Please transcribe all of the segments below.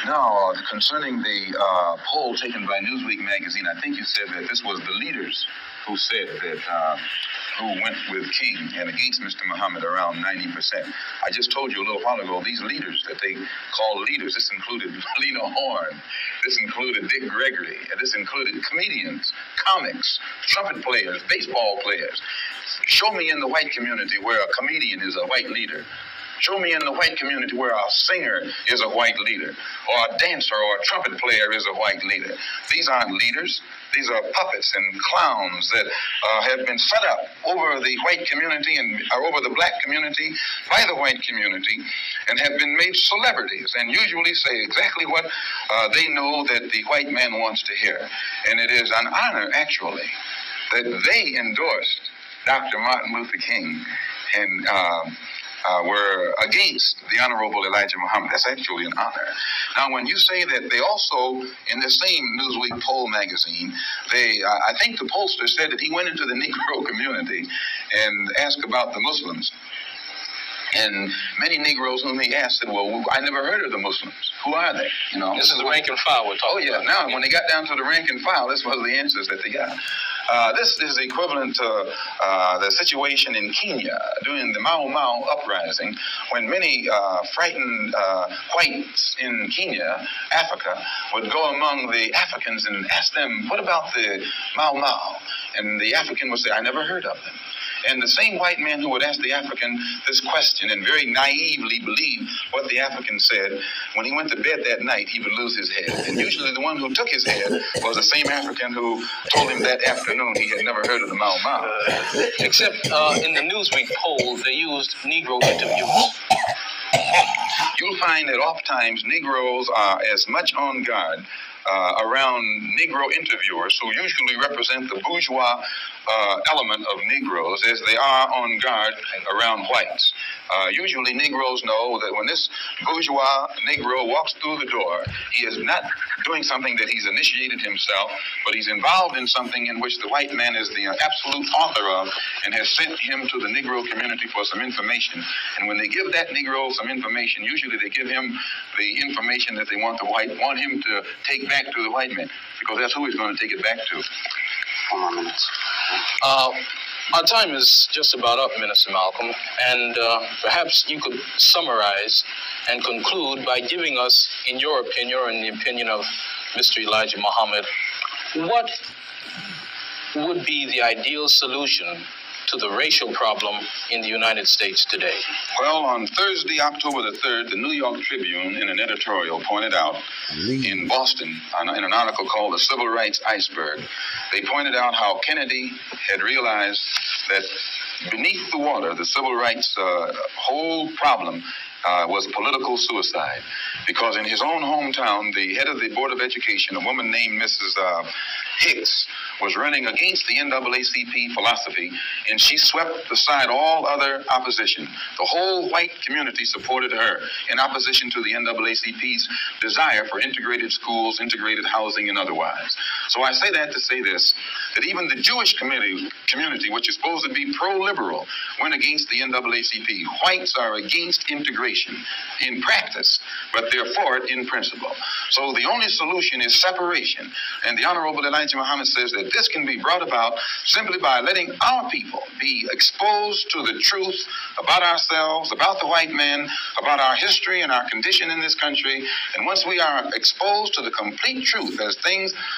Now, concerning the poll taken by Newsweek magazine, I think you said that this was the leaders who said that, who went with King and against Mr. Muhammad around 90%. I just told you a little while ago, these leaders that they call leaders, this included Lena Horne, this included Dick Gregory, and this included comedians, comics, trumpet players, baseball players. Show me in the white community where a comedian is a white leader. Show me in the white community where a singer is a white leader, or a dancer or a trumpet player is a white leader. These aren't leaders. These are puppets and clowns that have been set up over the white community and over the black community by the white community and have been made celebrities and usually say exactly what they know that the white man wants to hear. And it is an honor, actually, that they endorsed Dr. Martin Luther King and were against the Honorable Elijah Muhammad. That's actually an honor. Now, when you say that they also, in the same Newsweek poll magazine, I think the pollster said that he went into the Negro community and asked about the Muslims. And many Negroes whom he asked said, well, I never heard of the Muslims. Who are they? You know. This is the rank and file we're talking about. Now, when they got down to the rank and file, this was the answers that they got. This is equivalent to the situation in Kenya during the Mau Mau uprising, when many frightened whites in Kenya, Africa, would go among the Africans and ask them, what about the Mau Mau? And the African would say, I never heard of them. And the same white man who would ask the African this question and very naively believe what the African said, when he went to bed that night, he would lose his head. And usually the one who took his head was the same African who told him that afternoon he had never heard of the Mau Mau. Except in the Newsweek poll, they used Negro interviews. You'll find that oftentimes Negroes are as much on guard around Negro interviewers who usually represent the bourgeois element of Negroes as they are on guard around whites. Usually Negroes know that when this bourgeois Negro walks through the door, he is not doing something that he's initiated himself, but he's involved in something in which the white man is the absolute author of and has sent him to the Negro community for some information. And when they give that Negro some information, usually they give him the information that they want him to take back to the white man, because that's who he's going to take it back to. 4 more minutes. Our time is just about up, Minister Malcolm, and perhaps you could summarize and conclude by giving us, in your opinion, or in the opinion of Mr. Elijah Muhammad, what would be the ideal solution to the racial problem in the United States today? Well, on Thursday, October the 3rd, the New York Tribune, in an editorial, pointed out in Boston, in an article called The Civil Rights Iceberg, they pointed out how Kennedy had realized that beneath the water, the civil rights whole problem was political suicide. Because in his own hometown, the head of the Board of Education, a woman named Mrs. Hicks, was running against the NAACP philosophy, and she swept aside all other opposition. The whole white community supported her in opposition to the NAACP's desire for integrated schools, integrated housing, and otherwise. So I say that to say this, that even the Jewish community, which is supposed to be pro-liberal, went against the NAACP. Whites are against integration in practice, but they're for it in principle. So the only solution is separation. And the Honorable Elijah Muhammad says that this can be brought about simply by letting our people be exposed to the truth about ourselves, about the white man, about our history and our condition in this country. And once we are exposed to the complete truth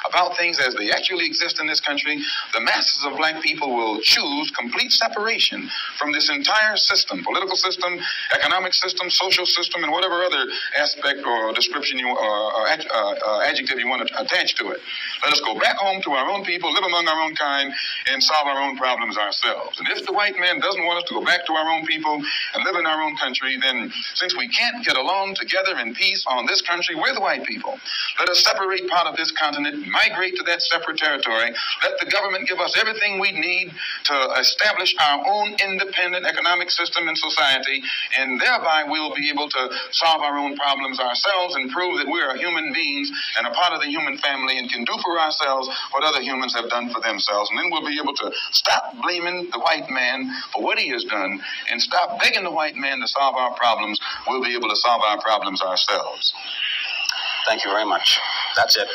about things as they actually exist in this country, the masses of black people will choose complete separation from this entire system, political system, economic system, social system, and whatever other aspect or description adjective you want to attach to it. Let us go back home to our own people, live among our own kind, and solve our own problems ourselves. And if the white man doesn't want us to go back to our own people and live in our own country, then since we can't get along together in peace on this country with white people, let us separate part of this continent, migrate to that separate territory, let the government give us everything we need to establish our own independent economic system and society, and thereby we'll be able to solve our own problems ourselves and prove that we are human beings and a part of the human family and can do for ourselves what other humans have done for themselves. And then we'll be able to stop blaming the white man for what he has done and stop begging the white man to solve our problems. We'll be able to solve our problems ourselves. Thank you very much. That's it.